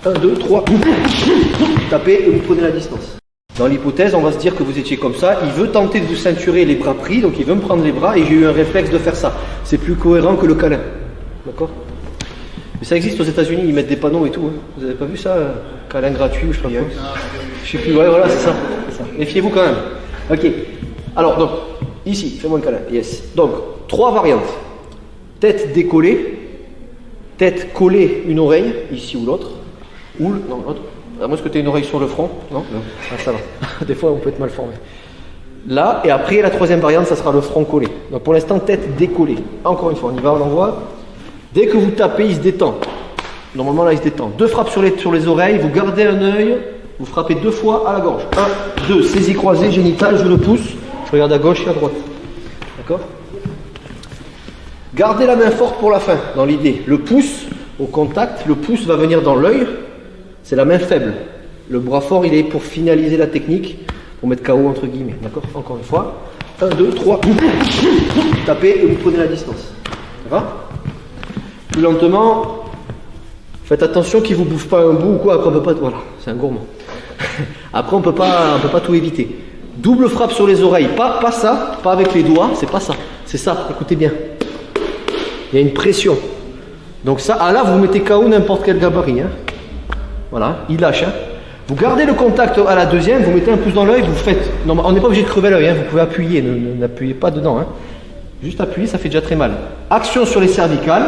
1, 2, 3. Tapez et vous prenez la distance. Dans l'hypothèse, on va se dire que vous étiez comme ça. Il veut tenter de vous ceinturer les bras pris, donc il veut me prendre les bras et j'ai eu un réflexe de faire ça. C'est plus cohérent que le câlin. D'accord? Mais ça existe aux États-Unis, ils mettent des panneaux et tout. Hein. Vous avez pas vu ça? Câlin gratuit ou je sais pas quoi. Je sais plus, ouais, voilà, c'est ça. Méfiez-vous quand même. Ok. Alors, donc, ici, fais-moi le câlin. Yes. Donc, 3 variantes. Tête décollée, tête collée, une oreille, ici ou l'autre. Ou, non, l'autre. À moins que tu aies une oreille sur le front. Non, ah, ça va. Des fois, on peut être mal formé. Là, et après, la troisième variante, ça sera le front collé. Donc, pour l'instant, tête décollée. Encore une fois, on y va, on envoie. Dès que vous tapez, il se détend. Normalement, là, il se détend. 2 frappes sur les oreilles, vous gardez un œil, vous frappez 2 fois à la gorge. 1, 2, saisie croisée, génitale, je le pousse. Je regarde à gauche et à droite. D'accord? Gardez la main forte pour la fin, dans l'idée. Le pouce au contact, le pouce va venir dans l'œil. C'est la main faible. Le bras fort, il est pour finaliser la technique, pour mettre KO entre guillemets. D'accord? Encore une fois. 1, 2, 3. Tapez et vous prenez la distance. Ça va? Plus lentement. Faites attention qu'il ne vous bouffe pas un bout ou quoi. Après, on peut pas. Voilà, c'est un gourmand. Après, on peut pas tout éviter. Double frappe sur les oreilles. Pas ça, pas avec les doigts. C'est pas ça. C'est ça. Écoutez bien. Il y a une pression. Donc ça, ah là, vous mettez KO n'importe quel gabarit. Hein. Voilà, il lâche. Hein. Vous gardez le contact à la deuxième, vous mettez un pouce dans l'œil, vous faites... Non, on n'est pas obligé de crever l'œil, hein. Vous pouvez appuyer, n'appuyez pas dedans. Hein. Juste appuyer, ça fait déjà très mal. Action sur les cervicales,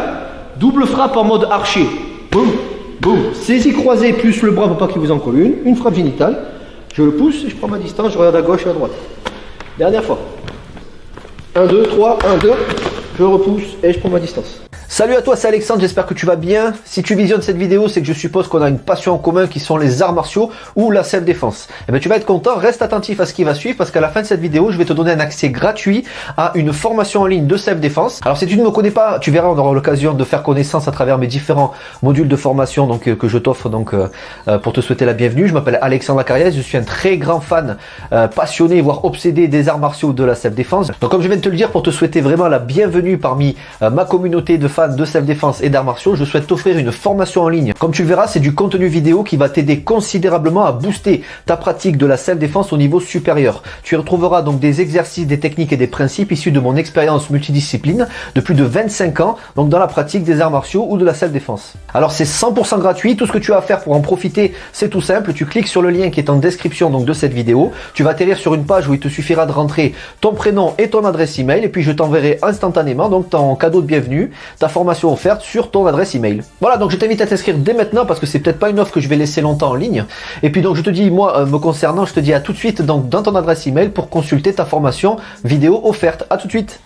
double frappe en mode archer. Boum, boum. Saisie croisée plus le bras pour pas qu'il vous en colle une frappe génitale. Je le pousse, je prends ma distance, je regarde à gauche et à droite. Dernière fois. 1, 2, 3, 1, 2. Je repousse et je prends ma distance. Salut à toi, c'est Alexandre, j'espère que tu vas bien. Si tu visionnes cette vidéo, c'est que je suppose qu'on a une passion en commun qui sont les arts martiaux ou la self-défense. Eh bien, tu vas être content, reste attentif à ce qui va suivre parce qu'à la fin de cette vidéo, je vais te donner un accès gratuit à une formation en ligne de self-défense. Alors, si tu ne me connais pas, tu verras, on aura l'occasion de faire connaissance à travers mes différents modules de formation que je t'offre pour te souhaiter la bienvenue. Je m'appelle Alexandre Lacariès, je suis un très grand fan, passionné, voire obsédé des arts martiaux de la self-défense. Donc, comme je viens de te le dire, pour te souhaiter vraiment la bienvenue parmi ma communauté de fans de self-défense et d'arts martiaux, je souhaite t'offrir une formation en ligne. Comme tu le verras, c'est du contenu vidéo qui va t'aider considérablement à booster ta pratique de la self-défense au niveau supérieur. Tu y retrouveras donc des exercices, des techniques et des principes issus de mon expérience multidiscipline de plus de 25 ans, donc dans la pratique des arts martiaux ou de la self-défense. Alors c'est 100% gratuit, tout ce que tu as à faire pour en profiter, c'est tout simple, tu cliques sur le lien qui est en description donc de cette vidéo, tu vas atterrir sur une page où il te suffira de rentrer ton prénom et ton adresse email et puis je t'enverrai instantanément donc ton cadeau de bienvenue, ta formation offerte sur ton adresse email. Voilà, donc je t'invite à t'inscrire dès maintenant parce que c'est peut-être pas une offre que je vais laisser longtemps en ligne. Et puis donc je te dis, moi me concernant, je te dis à tout de suite donc dans ton adresse email pour consulter ta formation vidéo offerte. À tout de suite.